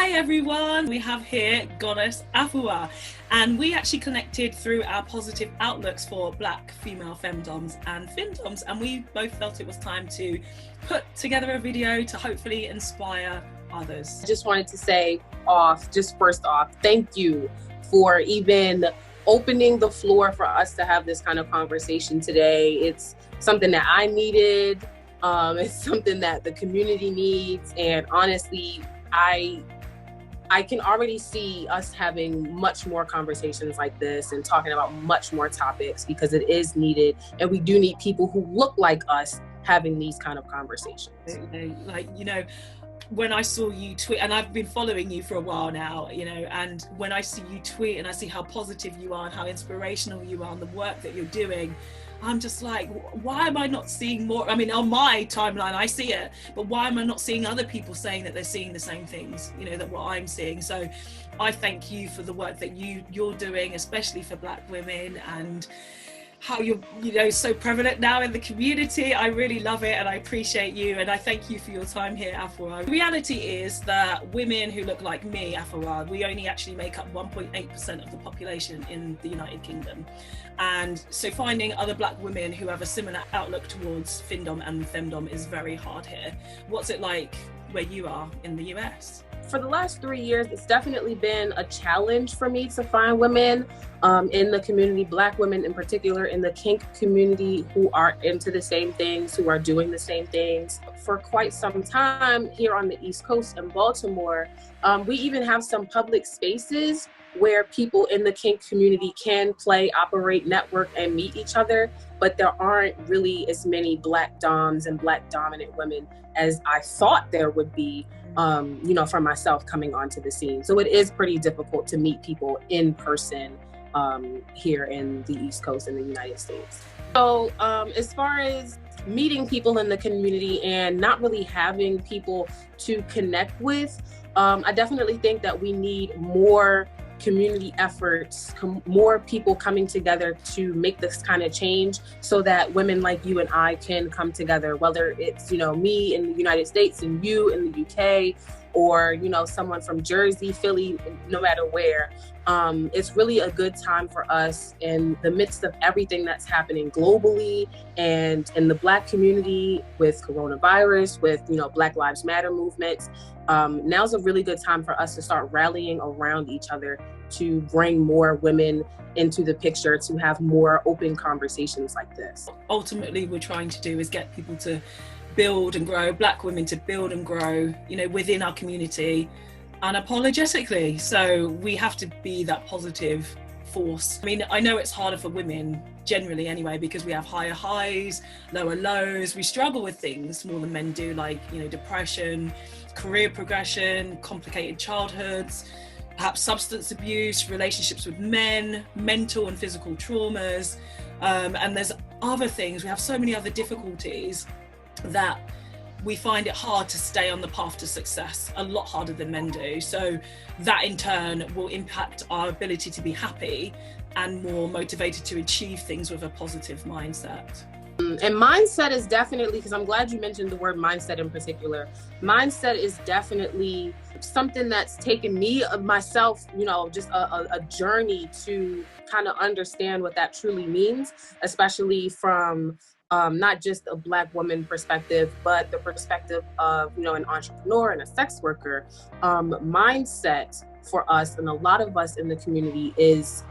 Hi everyone, we have here Goddess Ekua, and we actually connected through our positive outlooks for Black female femdoms and FemDommes, and we both felt it was time to put together a video to hopefully inspire others. I just wanted to say first off, thank you for even opening the floor for us to have this kind of conversation today. It's something that I needed. It's something that the community needs, and honestly, I can already see us having much more conversations like this and talking about much more topics because it is needed, and we do need people who look like us having these kind of conversations. Like, you know, when I saw you tweet, and I've been following you for a while now, you know, and when I see you tweet and I see how positive you are and how inspirational you are and the work that you're doing, I'm just like, why am I not seeing more? I mean, on my timeline, I see it, but why am I not seeing other people saying that they're seeing the same things, you know, that what I'm seeing? So I thank you for the work that you're doing, especially for Black women, and how you're, you know, so prevalent now in the community. I really love it, and I appreciate you, and I thank you for your time here, Ekua. The reality is that women who look like me, Ekua, we only actually make up 1.8% of the population in the United Kingdom. And so finding other Black women who have a similar outlook towards FemDom and FemDom is very hard here. What's it like where you are in the US? For the last 3 years, it's definitely been a challenge for me to find women in the community, Black women in particular, in the kink community, who are into the same things, who are doing the same things. For quite some time here on the East Coast in Baltimore, we even have some public spaces where people in the kink community can play, operate, network, and meet each other, but there aren't really as many Black doms and Black dominant women as I thought there would be, you know, for myself coming onto the scene. So it is pretty difficult to meet people in person here in the East Coast in the United States. So as far as meeting people in the community and not really having people to connect with, I definitely think that we need more community efforts, more people coming together to make this kind of change, so that women like you and I can come together, whether it's, you know, me in the United States and you in the UK, or, you know, someone from Jersey, Philly, no matter where. It's really a good time for us in the midst of everything that's happening globally and in the Black community with coronavirus, with, you know, Black Lives Matter movements. Now's a really good time for us to start rallying around each other, to bring more women into the picture, to have more open conversations like this. Ultimately, we're trying to do is get people to build and grow, Black women to build and grow, you know, within our community unapologetically. So we have to be that positive force. I mean, I know it's harder for women generally anyway, because we have higher highs, lower lows. We struggle with things more than men do, like, you know, depression, career progression, complicated childhoods, perhaps substance abuse, relationships with men, mental and physical traumas, and there's other things. We have so many other difficulties that we find it hard to stay on the path to success, a lot harder than men do. So that in turn will impact our ability to be happy and more motivated to achieve things with a positive mindset. And mindset is definitely, because I'm glad you mentioned the word mindset in particular. Mindset is definitely something that's taken me, myself, you know, just a journey to kind of understand what that truly means, especially from not just a Black woman perspective, but the perspective of, you know, an entrepreneur and a sex worker. Mindset for us, and a lot of us in the community is,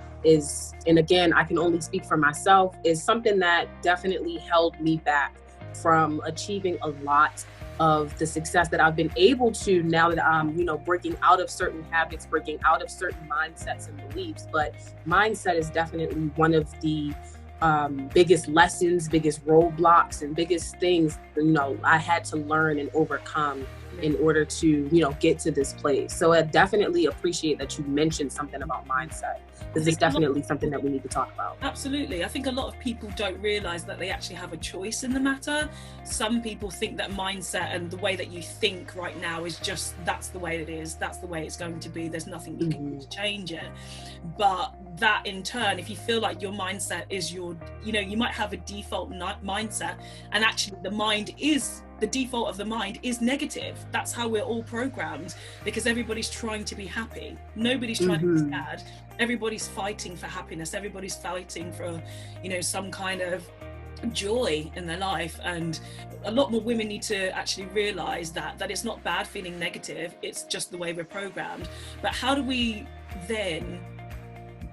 and again, I can only speak for myself, is something that definitely held me back from achieving a lot of the success that I've been able to, now that I'm, you know, breaking out of certain habits, breaking out of certain mindsets and beliefs. But mindset is definitely one of the biggest lessons, biggest roadblocks, and biggest things, you know, I had to learn and overcome in order to, you know, get to this place. So I definitely appreciate that you mentioned something about mindset, because it's definitely something that we need to talk about. Absolutely. I think a lot of people don't realize that they actually have a choice in the matter. Some people think that mindset and the way that you think right now is just, that's the way it is, that's the way it's going to be, there's nothing you can do to change it. But that in turn, if you feel like your mindset is your, you know, you might have a default mindset, and actually the mind is the default of the mind is negative. That's how we're all programmed, because everybody's trying to be happy. Nobody's trying to be sad. Everybody's fighting for happiness. Everybody's fighting for, you know, some kind of joy in their life. And a lot more women need to actually realize that it's not bad feeling negative. It's just the way we're programmed. But how do we then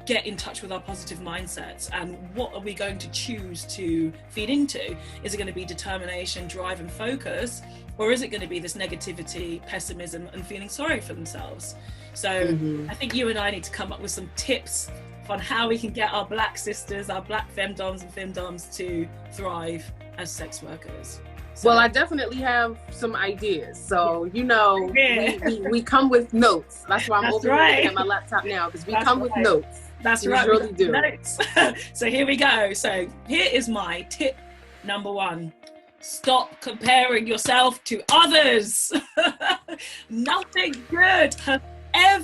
get in touch with our positive mindsets, and what are we going to choose to feed into? Is it going to be determination, drive and focus, or is it going to be this negativity, pessimism and feeling sorry for themselves? So I think you and I need to come up with some tips on how we can get our Black sisters, our Black FemDommes and FemDommes to thrive as sex workers. So, well, I definitely have some ideas. So, you know, we come with notes. That's why I'm looking at my laptop now, because we come with notes. That's right. We really do. Notes. So here we go. So here is my tip number 1. Stop comparing yourself to others. Nothing good has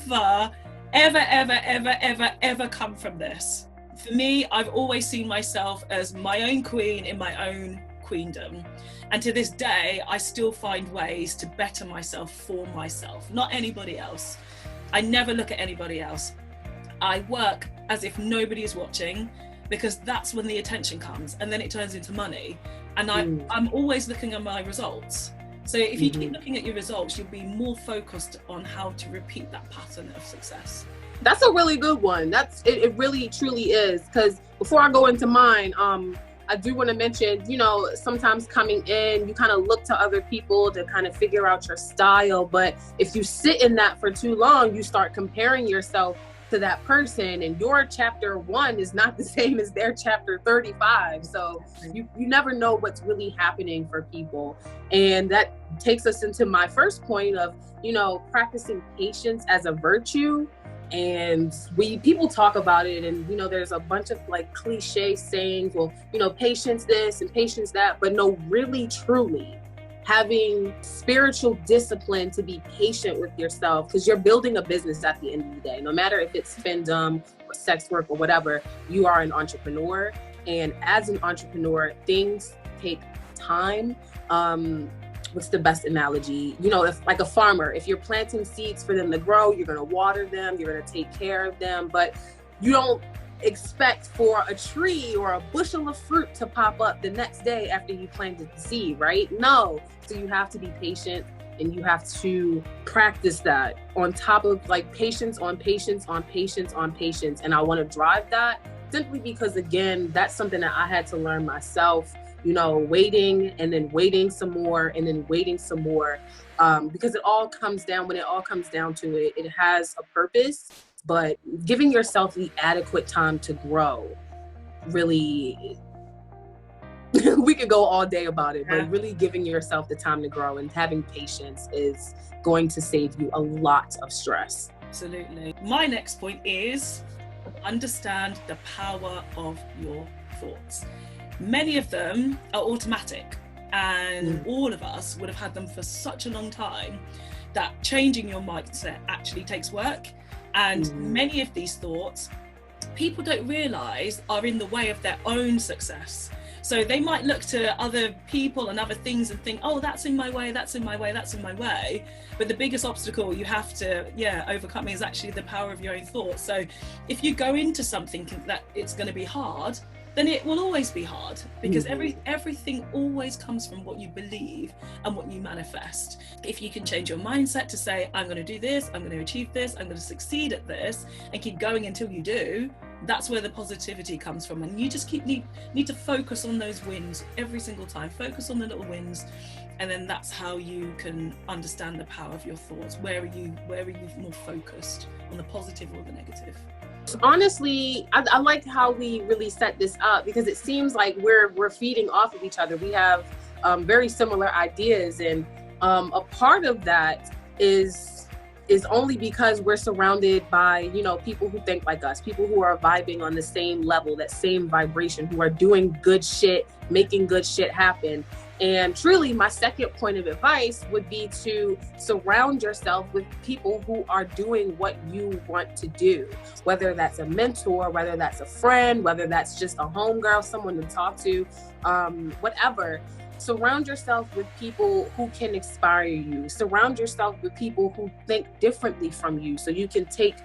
ever come from this. For me, I've always seen myself as my own queen in my own queendom. And to this day, I still find ways to better myself for myself, not anybody else. I never look at anybody else. I work as if nobody is watching, because that's when the attention comes, and then it turns into money. And I'm always looking at my results. So if you keep looking at your results, you'll be more focused on how to repeat that pattern of success. That's a really good one. It really truly is. Because before I go into mine, I do want to mention, you know, sometimes coming in, you kind of look to other people to kind of figure out your style. But if you sit in that for too long, you start comparing yourself to that person, and your chapter 1 is not the same as their chapter 35. So you never know what's really happening for people. And that takes us into my first point of, you know, practicing patience as a virtue. And people talk about it, and, you know, there's a bunch of like cliche sayings, well, you know, patience this and patience that, but no, really, truly having spiritual discipline to be patient with yourself, because you're building a business at the end of the day. No matter if it's FemDom or sex work or whatever, you are an entrepreneur. And as an entrepreneur, things take time. What's the best analogy? You know, if like a farmer, if you're planting seeds for them to grow, you're going to water them, you're going to take care of them, but you don't expect for a tree or a bushel of fruit to pop up the next day after you planted the seed, right? No. So you have to be patient, and you have to practice that on top of like patience on patience on patience on patience. And I want to drive that simply because, again, that's something that I had to learn myself, you know, waiting and then waiting some more and then waiting some more, because it all comes down, when it all comes down to it, it has a purpose. But giving yourself the adequate time to grow, really, we could go all day about it, but really giving yourself the time to grow and having patience is going to save you a lot of stress. Absolutely. My next point is understand the power of your thoughts. Many of them are automatic, and all of us would have had them for such a long time that changing your mindset actually takes work. And many of these thoughts, people don't realize are in the way of their own success. So they might look to other people and other things and think, oh, that's in my way, that's in my way, that's in my way. But the biggest obstacle you have to overcome is actually the power of your own thoughts. So if you go into something that it's going to be hard, then it will always be hard, because everything always comes from what you believe and what you manifest. If you can change your mindset to say, I'm going to do this, I'm going to achieve this, I'm going to succeed at this, and keep going until you do, that's where the positivity comes from. And you just need to focus on those wins every single time. Focus on the little wins, and then that's how you can understand the power of your thoughts. Where are you more focused, on the positive or the negative? Honestly, I like how we really set this up, because it seems like we're feeding off of each other. We have very similar ideas, and a part of that is only because we're surrounded by, you know, people who think like us, people who are vibing on the same level, that same vibration, who are doing good shit, making good shit happen. And truly, my second point of advice would be to surround yourself with people who are doing what you want to do, whether that's a mentor, whether that's a friend, whether that's just a homegirl, someone to talk to, whatever. Surround yourself with people who can inspire you. Surround yourself with people who think differently from you, so you can take,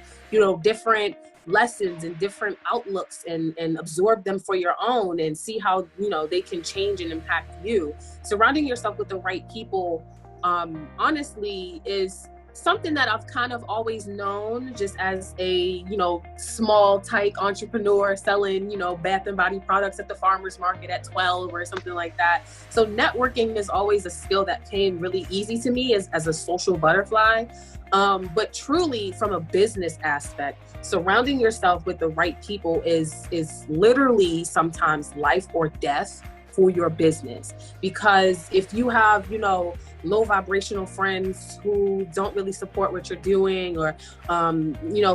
different lessons and different outlooks and absorb them for your own and see how, they can change and impact you. Surrounding yourself with the right people, honestly, is something that I've kind of always known, just as a, small tyke entrepreneur selling, bath and body products at the farmer's market at 12 or something like that. So networking is always a skill that came really easy to me as a social butterfly. But truly, from a business aspect, surrounding yourself with the right people is literally sometimes life or death for your business. Because if you have, low vibrational friends who don't really support what you're doing, or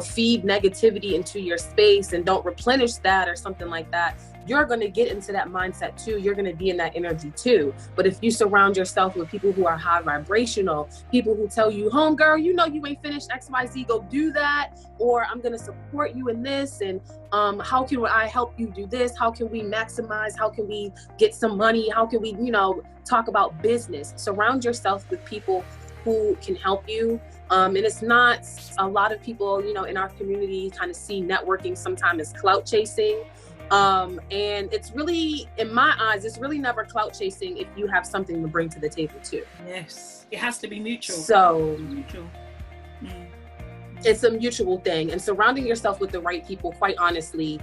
feed negativity into your space and don't replenish that or something like that, you're going to get into that mindset too. You're going to be in that energy too. But if you surround yourself with people who are high vibrational, people who tell you, homegirl, you ain't finished XYZ, go do that, or I'm going to support you in this, and how can I help you do this? How can we maximize? How can we get some money? How can we, talk about business? Surround yourself with people who can help you. And it's not, a lot of people, in our community kind of see networking sometimes as clout chasing. And it's really, in my eyes, it's really never clout chasing if you have something to bring to the table too. Yes, it has to be mutual. So mutual. It's a mutual thing, and surrounding yourself with the right people, quite honestly,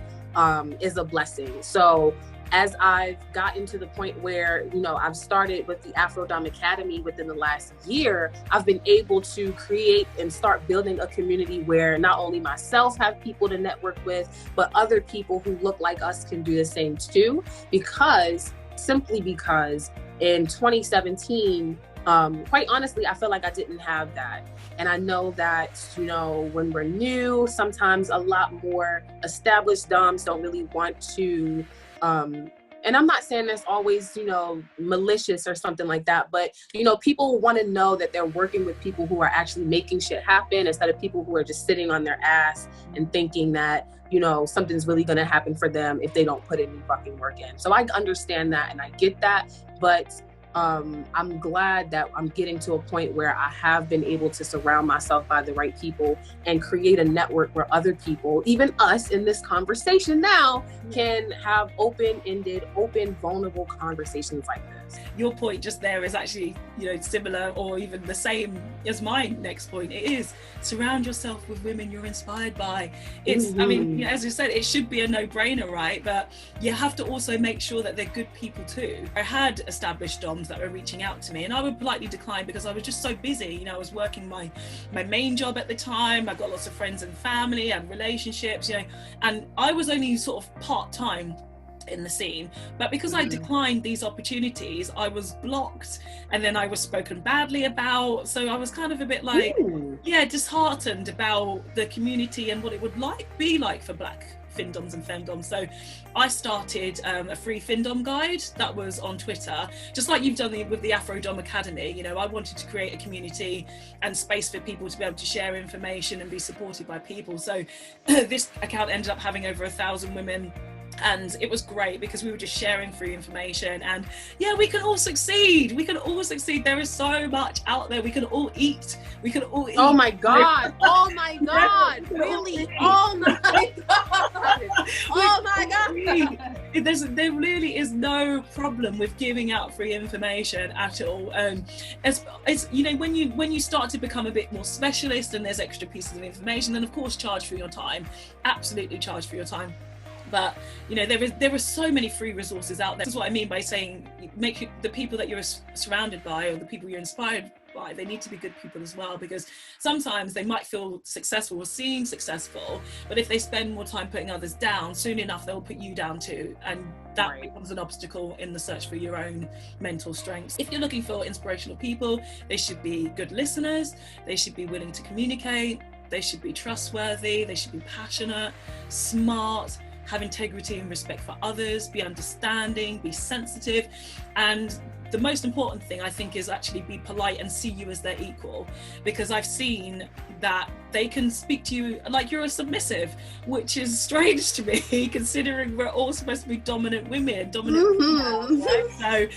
is a blessing. So as I've gotten to the point where, I've started with the Domme Academy within the last year, I've been able to create and start building a community where not only myself have people to network with, but other people who look like us can do the same too. Simply because in 2017, quite honestly, I feel like I didn't have that. And I know that, when we're new, sometimes a lot more established doms don't really want to, and I'm not saying that's always, malicious or something like that, but, people want to know that they're working with people who are actually making shit happen, instead of people who are just sitting on their ass and thinking that, something's really going to happen for them if they don't put any fucking work in. So I understand that and I get that, but I'm glad that I'm getting to a point where I have been able to surround myself by the right people and create a network where other people, even us in this conversation now, can have open-ended, open, vulnerable conversations like this. Your point just there is actually, similar or even the same as my next point. It is surround yourself with women you're inspired by. It's, I mean, as you said, it should be a no-brainer, right? But you have to also make sure that they're good people too. I had established doms that were reaching out to me, and I would politely decline because I was just so busy. I was working my main job at the time. I got lots of friends and family and relationships, and I was only sort of part-time in the scene, but because I declined these opportunities, I was blocked, and then I was spoken badly about. So I was kind of a bit like, disheartened about the community and what it would be like for Black FinDommes and FemDommes. So I started a free FinDom guide that was on Twitter, just like you've done with the Domme Academy. I wanted to create a community and space for people to be able to share information and be supported by people. So this account ended up having over 1,000 women. And it was great because we were just sharing free information, and we can all succeed. There is so much out there. We can all eat. Oh my God. Oh my God. Really? Oh my God. Oh my God. There really is no problem with giving out free information at all. It's when you start to become a bit more specialist and there's extra pieces of information, then of course charge for your time. Absolutely charge for your time. But there are so many free resources out there. This is what I mean by saying make the people that you're surrounded by, or the people you're inspired by, they need to be good people as well, because sometimes they might feel successful or seem successful, but if they spend more time putting others down, soon enough they'll put you down too, and that becomes an obstacle in the search for your own mental strengths. If you're looking for inspirational people, they should be good listeners, they should be willing to communicate, they should be trustworthy, they should be passionate, smart, have integrity and respect for others, be understanding, be sensitive, and the most important thing I think is actually be polite and see you as their equal, because I've seen that they can speak to you like you're a submissive, which is strange to me considering we're all supposed to be dominant women, right? So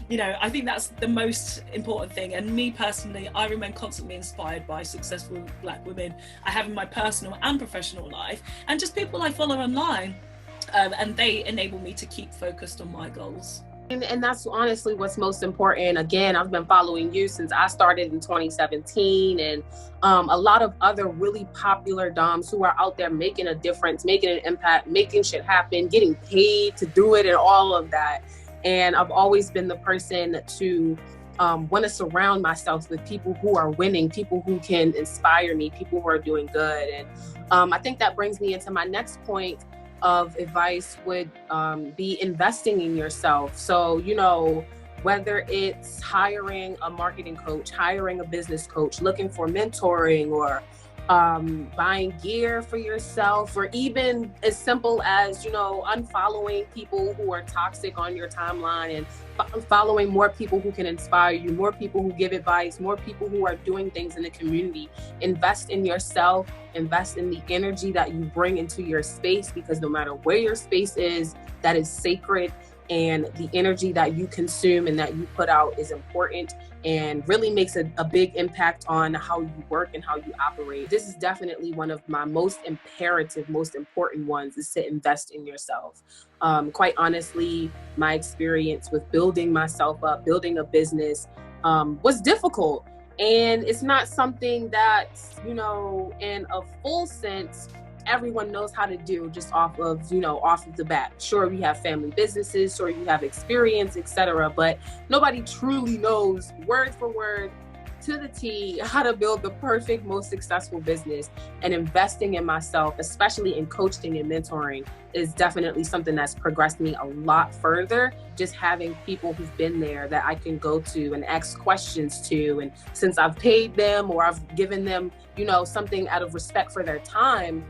you know, I think that's the most important thing. And me personally, I remain constantly inspired by successful Black women I have in my personal and professional life, and just people I follow online, and they enable me to keep focused on my goals. And that's honestly what's most important. Again, I've been following you since I started in 2017, and a lot of other really popular doms who are out there making a difference, making an impact, making shit happen, getting paid to do it, and all of that. And I've always been the person to want to surround myself with people who are winning, people who can inspire me, people who are doing good. And I think that brings me into my next point of advice would be investing in yourself. So, you know, whether it's hiring a marketing coach, hiring a business coach, looking for mentoring, or buying gear for yourself, or even as simple as, you know, unfollowing people who are toxic on your timeline and following more people who can inspire you, more people who give advice, more people who are doing things in the community. Invest in yourself, invest in the energy that you bring into your space, because no matter where your space is, that is sacred. And the energy that you consume and that you put out is important and really makes a big impact on how you work and how you operate. This is definitely one of my most imperative, most important ones, is to invest in yourself. Quite honestly, my experience with building myself up, building a business, was difficult. And it's not something that, you know, in a full sense, everyone knows how to do just off of the bat. Sure, we have family businesses, sure, you have experience, etc., but nobody truly knows word for word to the T how to build the perfect, most successful business. And investing in myself, especially in coaching and mentoring, is definitely something that's progressed me a lot further. Just having people who've been there that I can go to and ask questions to. And since I've paid them or I've given them, you know, something out of respect for their time,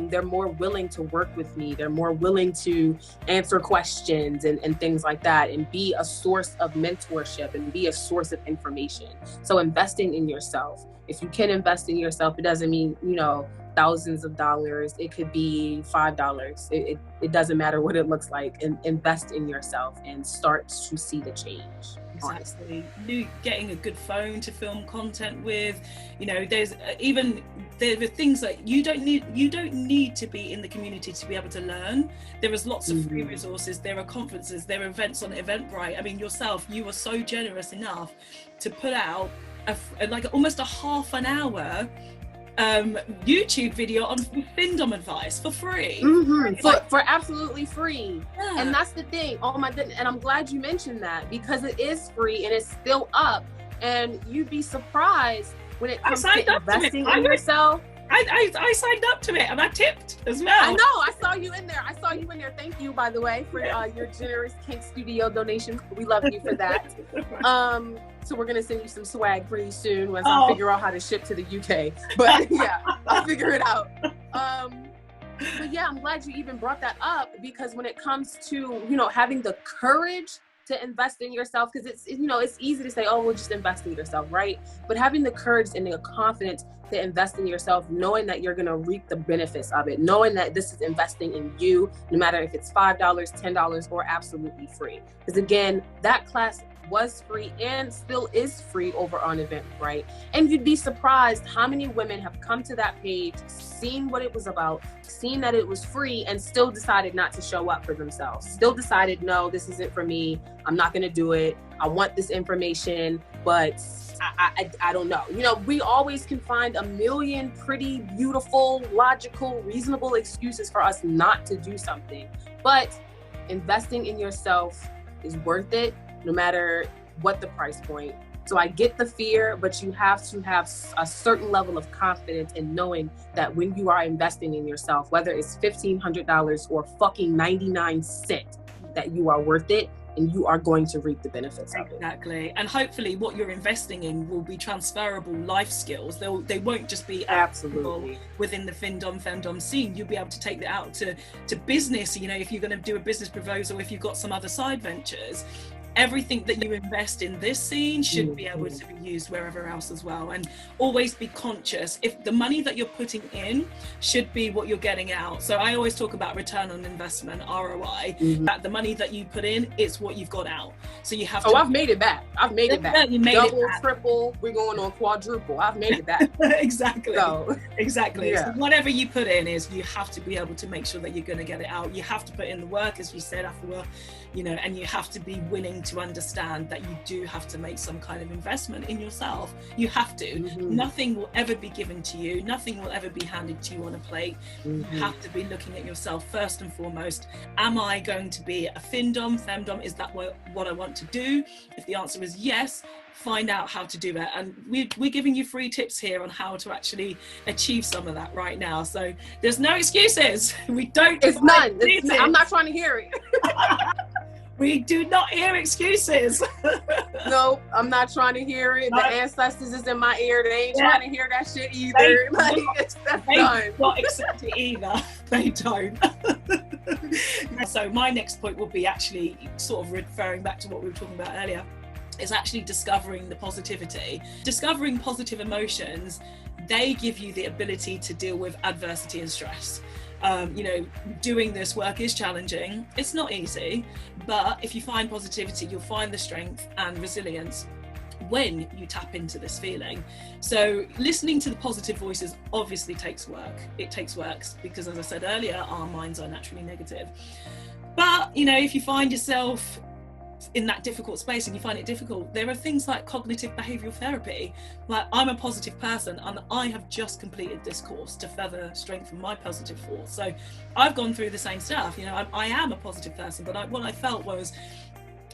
they're more willing to work with me. They're more willing to answer questions and things like that, and be a source of mentorship and be a source of information. So investing in yourself. If you can invest in yourself, it doesn't mean, you know, thousands of dollars. It could be $5. It doesn't matter what it looks like. And invest in yourself and start to see the change. Exactly. Getting a good phone to film content with, you know, there are things that you don't need to be in the community to be able to learn. There is lots of free resources. There are conferences, there are events on Eventbrite. I mean, yourself, you were so generous enough to put out like almost a half an hour YouTube video on FemDommes advice for free. For absolutely free. Yeah. And that's the thing. Oh my goodness. And I'm glad you mentioned that, because it is free and it's still up. And you'd be surprised when it comes to investing in yourself. I signed up to it and I tipped as well. I know, I saw you in there. Thank you, by the way, for your generous Kink Studio donation. We love you for that. So we're gonna send you some swag pretty soon once I figure out how to ship to the UK. But yeah, I'll figure it out. But yeah, I'm glad you even brought that up, because when it comes to, you know, having the courage to invest in yourself, because it's, you know, it's easy to say, oh, well, just invest in yourself, right? But having the courage and the confidence to invest in yourself, knowing that you're going to reap the benefits of it, knowing that this is investing in you, no matter if it's $5, $10, or absolutely free. Because again, that class was free and still is free over on Eventbrite. And you'd be surprised how many women have come to that page, seen what it was about, seen that it was free, and still decided not to show up for themselves. Still decided, no, this isn't for me. I'm not going to do it. I want this information, but I don't know. You know, we always can find a million pretty, beautiful, logical, reasonable excuses for us not to do something. But investing in yourself is worth it, no matter what the price point. So I get the fear, but you have to have a certain level of confidence in knowing that when you are investing in yourself, whether it's $1,500 or fucking 99 cents, that you are worth it and you are going to reap the benefits of it. Exactly. And hopefully what you're investing in will be transferable life skills. They won't just be absolutely within the FemDom scene. You'll be able to take that out to business, you know, if you're going to do a business proposal, if you've got some other side ventures. everything that you invest in this scene should be able to be used wherever else as well. And always be conscious, if the money that you're putting in should be what you're getting out. So I always talk about return on investment, ROI, that the money that you put in, it's what you've got out. So you have to... I've made it back. I've made it back. You made Double, it back. triple, we're going on quadruple. I've made it back. Exactly. So, exactly. Yeah. So whatever you put in is, you have to be able to make sure that you're going to get it out. You have to put in the work, as you said, Ekua, you know, and you have to be willing to understand that you do have to make some kind of investment in yourself. You have to. Nothing will ever be given to you. Nothing will ever be handed to you on a plate. You have to be looking at yourself first and foremost. Am I going to be a FemDom? Is that what I want to do? If the answer is yes, find out how to do that. And we're giving you free tips here on how to actually achieve some of that right now. So there's no excuses. We don't. it's none. I'm not trying to hear it. We do not hear excuses. No, I'm not trying to hear it. The ancestors is in my ear. They ain't trying to hear that shit either. They do not accept it either. They don't. So my next point will be actually sort of referring back to what we were talking about earlier. Is actually discovering the positivity. Discovering positive emotions, they give you the ability to deal with adversity and stress. You know, doing this work is challenging. It's not easy, but if you find positivity, you'll find the strength and resilience when you tap into this feeling. So listening to the positive voices obviously takes work. It takes work because, as I said earlier, our minds are naturally negative. But, you know, if you find yourself in that difficult space and you find it difficult, there are things like cognitive behavioral therapy. Like, I'm a positive person and I have just completed this course to further strengthen my positive force. So I've gone through the same stuff. You know, I am a positive person, but what I felt was,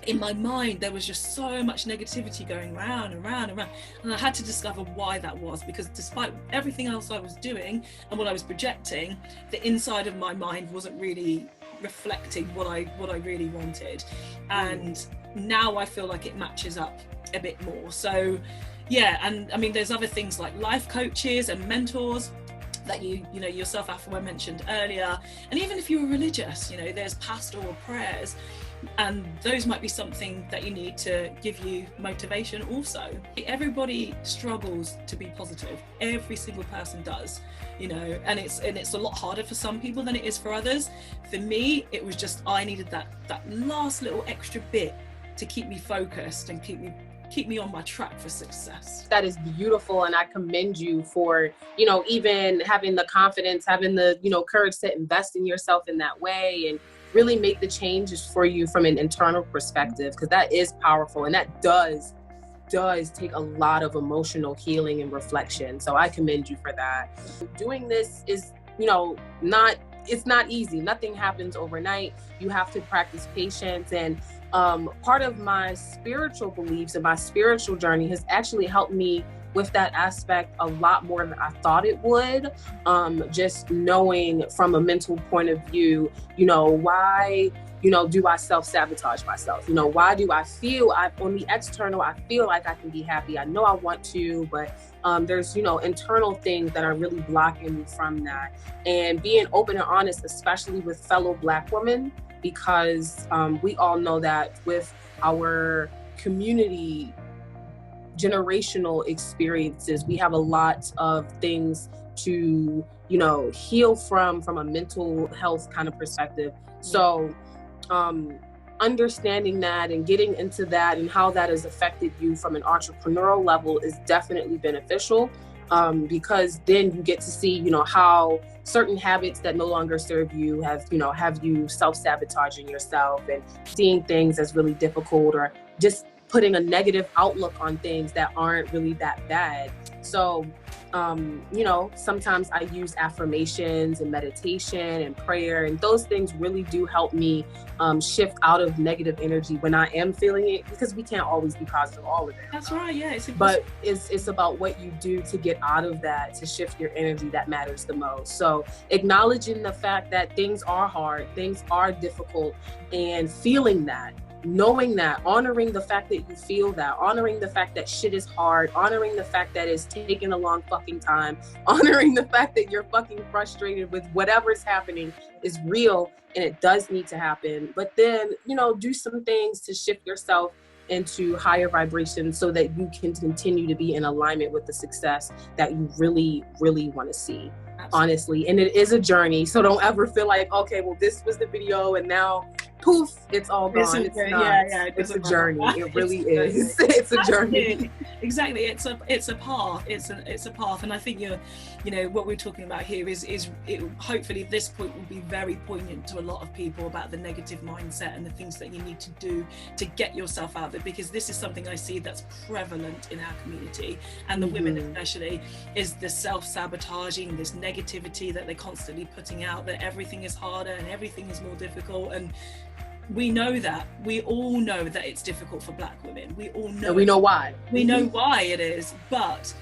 in my mind, there was just so much negativity going round and round and round, and I had to discover why that was, because despite everything else I was doing and what I was projecting, the inside of my mind wasn't really reflecting what I really wanted. And now I feel like it matches up a bit more. So yeah, and I mean, there's other things like life coaches and mentors that you know yourself, Ekua, mentioned earlier. And even if you're religious, you know, there's pastoral prayers, and those might be something that you need to give you motivation also. Everybody struggles to be positive. Every single person does, you know, and it's a lot harder for some people than it is for others. For me, it was just, I needed that last little extra bit to keep me focused and keep me on my track for success. That is beautiful, and I commend you for, you know, even having the confidence, having the, you know, courage to invest in yourself in that way and really make the changes for you from an internal perspective, because that is powerful, and that does take a lot of emotional healing and reflection. So I commend you for that. Doing this is, you know, it's not easy. Nothing happens overnight. You have to practice patience. And part of my spiritual beliefs and my spiritual journey has actually helped me with that aspect a lot more than I thought it would. Just knowing from a mental point of view, you know, why, you know, do I self-sabotage myself? You know, why do I feel on the external, I feel like I can be happy. I know I want to, but there's, you know, internal things that are really blocking me from that. And being open and honest, especially with fellow Black women, because we all know that with our community generational experiences, we have a lot of things to, you know, heal from a mental health kind of perspective. So understanding that and getting into that and how that has affected you from an entrepreneurial level is definitely beneficial, because then you get to see, you know, how certain habits that no longer serve you have you self-sabotaging yourself and seeing things as really difficult, or just putting a negative outlook on things that aren't really that bad. So, you know, sometimes I use affirmations and meditation and prayer, and those things really do help me shift out of negative energy when I am feeling it, because we can't always be positive all the time. That's right, yeah. But it's about what you do to get out of that, to shift your energy, that matters the most. So acknowledging the fact that things are hard, things are difficult, and feeling that, knowing that, honoring the fact that you feel that, honoring the fact that shit is hard, honoring the fact that it's taking a long fucking time, honoring the fact that you're fucking frustrated with whatever's happening is real and it does need to happen. But then, you know, do some things to shift yourself into higher vibrations so that you can continue to be in alignment with the success that you really, really want to see. Honestly. And it is a journey. So don't ever feel like, okay, well, this was the video and now poof, it's all gone. It's not. It's a journey. It really is. It's a journey. Exactly. It's a path. It's a path. And I think you know, what we're talking about here is hopefully this point will be very poignant to a lot of people about the negative mindset and the things that you need to do to get yourself out of it, because this is something I see that's prevalent in our community, and the women especially, is the self-sabotaging, this negativity that they're constantly putting out, that everything is harder and everything is more difficult. And we know that. We all know that it's difficult for Black women. We all know. And we know why. We know why it is. But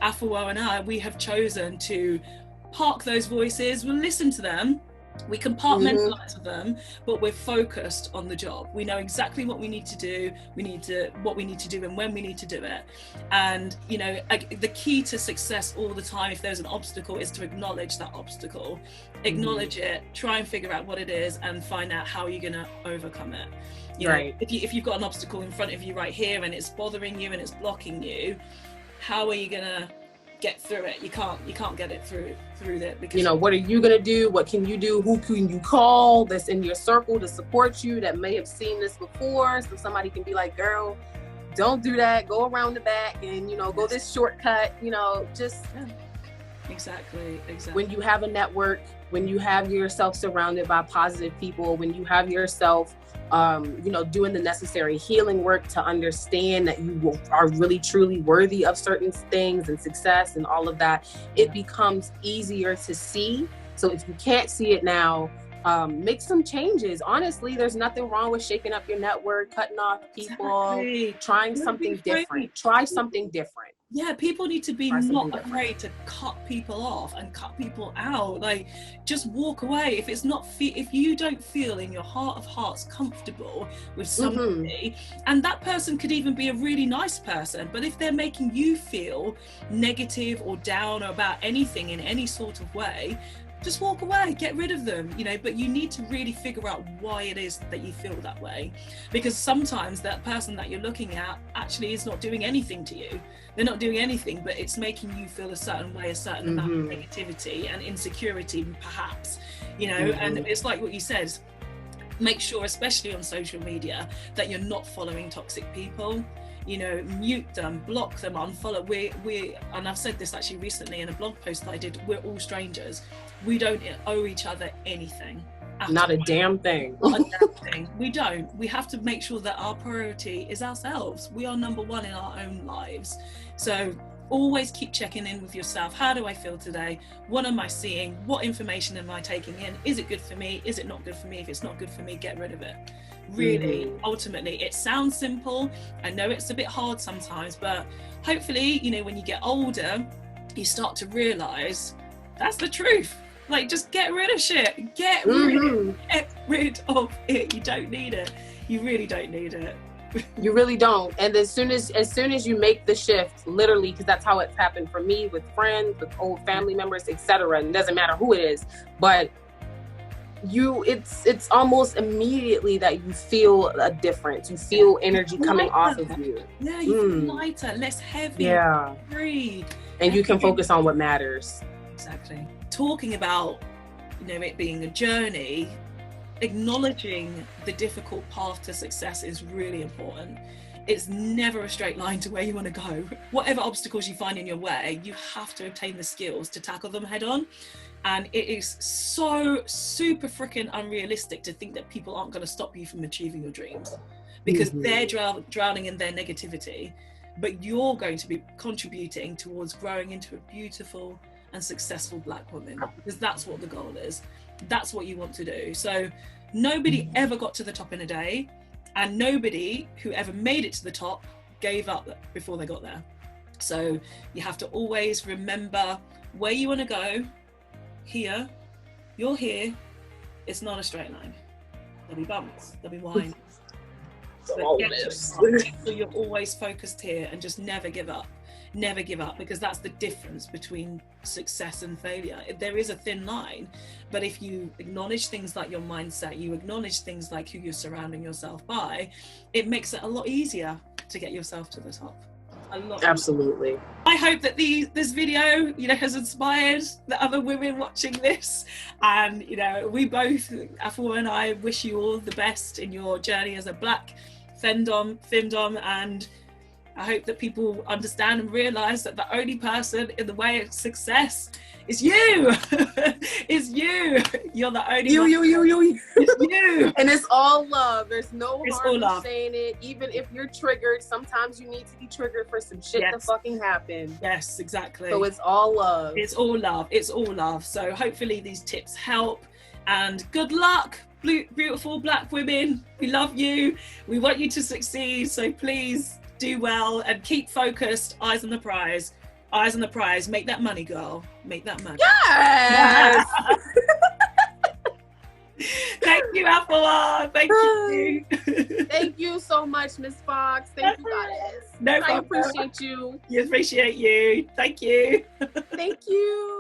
Ekua and I, we have chosen to park those voices. We'll listen to them. We compartmentalize them, but we're focused on the job. We know exactly what we need to do. What we need to do and when we need to do it. And, you know, the key to success all the time, if there's an obstacle, is to acknowledge that obstacle, acknowledge it, try and figure out what it is, and find out how you're going to overcome it. You know, if you've got an obstacle in front of you right here and it's bothering you and it's blocking you, how are you going to get through it? You can't get it through that, because, you know, what are you gonna do? What can you do? Who can you call that's in your circle to support you, that may have seen this before, so somebody can be like, girl, don't do that, go around the back and, you know, go this shortcut, you know, just exactly. When you have a network, when you have yourself surrounded by positive people, when you have yourself you know, doing the necessary healing work to understand that you are really truly worthy of certain things and success and all of that, it becomes easier to see. So if you can't see it now, make some changes. Honestly, there's nothing wrong with shaking up your network, cutting off people, trying something different. Try something different. Yeah, people need to be not afraid to cut people off and cut people out. Like, just walk away. If it's not, if you don't feel in your heart of hearts comfortable with somebody, and that person could even be a really nice person, but if they're making you feel negative or down about anything in any sort of way, just walk away, get rid of them, you know. But you need to really figure out why it is that you feel that way, because sometimes that person that you're looking at actually is not doing anything to you. They're not doing anything, but it's making you feel a certain way, a certain amount of negativity and insecurity, perhaps, you know. And it's like what you said, make sure, especially on social media, that you're not following toxic people. You know, mute them, block them, unfollow. We and I've said this actually recently in a blog post that I did, we're all strangers. We don't owe each other anything. Not a damn thing. Not a damn thing. We don't. We have to make sure that our priority is ourselves. We are number one in our own lives. So always keep checking in with yourself. How do I feel today? What am I seeing? What information am I taking in? Is it good for me? Is it not good for me? If it's not good for me, get rid of it. Really, ultimately, it sounds simple. I know it's a bit hard sometimes, but hopefully, you know, when you get older, you start to realize that's the truth. Like, just get rid of shit. Get rid of it. You don't need it. You really don't need it. You really don't. And as soon as you make the shift, literally, because that's how it's happened for me with friends, with old family members, etc. And it doesn't matter who it is, but it's almost immediately that you feel a difference. You feel energy coming off of you. Yeah, you feel lighter, less heavy. Yeah. Free. And you can focus on what matters. Exactly. Talking about, you know, it being a journey, acknowledging the difficult path to success is really important. It's never a straight line to where you want to go. Whatever obstacles you find in your way, you have to obtain the skills to tackle them head on. And it is so super freaking unrealistic to think that people aren't going to stop you from achieving your dreams, because they're drowning in their negativity, but you're going to be contributing towards growing into a beautiful and successful Black woman, because that's what the goal is. That's what you want to do. So nobody ever got to the top in a day, and nobody who ever made it to the top gave up before they got there. So you have to always remember where you want to go. Here, you're here. It's not a straight line. There'll be bumps, there'll be winds, So get to the top. Make sure you're always focused here and just never give up. Never give up, because that's the difference between success and failure. There is a thin line, but if you acknowledge things like your mindset, you acknowledge things like who you're surrounding yourself by, it makes it a lot easier to get yourself to the top. A lot. Absolutely. I hope that this video, has inspired the other women watching this, and we both, Ekua and I, wish you all the best in your journey as a Black FemDomme, and I hope that people understand and realize that the only person in the way of success is you. It's you. You're the only you. It's you. And it's all love. There's no harm in saying it. Even if you're triggered, sometimes you need to be triggered for some shit to fucking happen. Yes, exactly. So it's all love. It's all love. It's all love. So hopefully these tips help, and good luck, beautiful Black women. We love you. We want you to succeed. So please do well and keep focused. Eyes on the prize. Eyes on the prize. Make that money, girl. Make that money. Yes. Thank you, Ekua. Thank you. Thank you so much, Miss Foxx. Thank you, guys. No problem. I appreciate you. You appreciate you. Thank you. Thank you.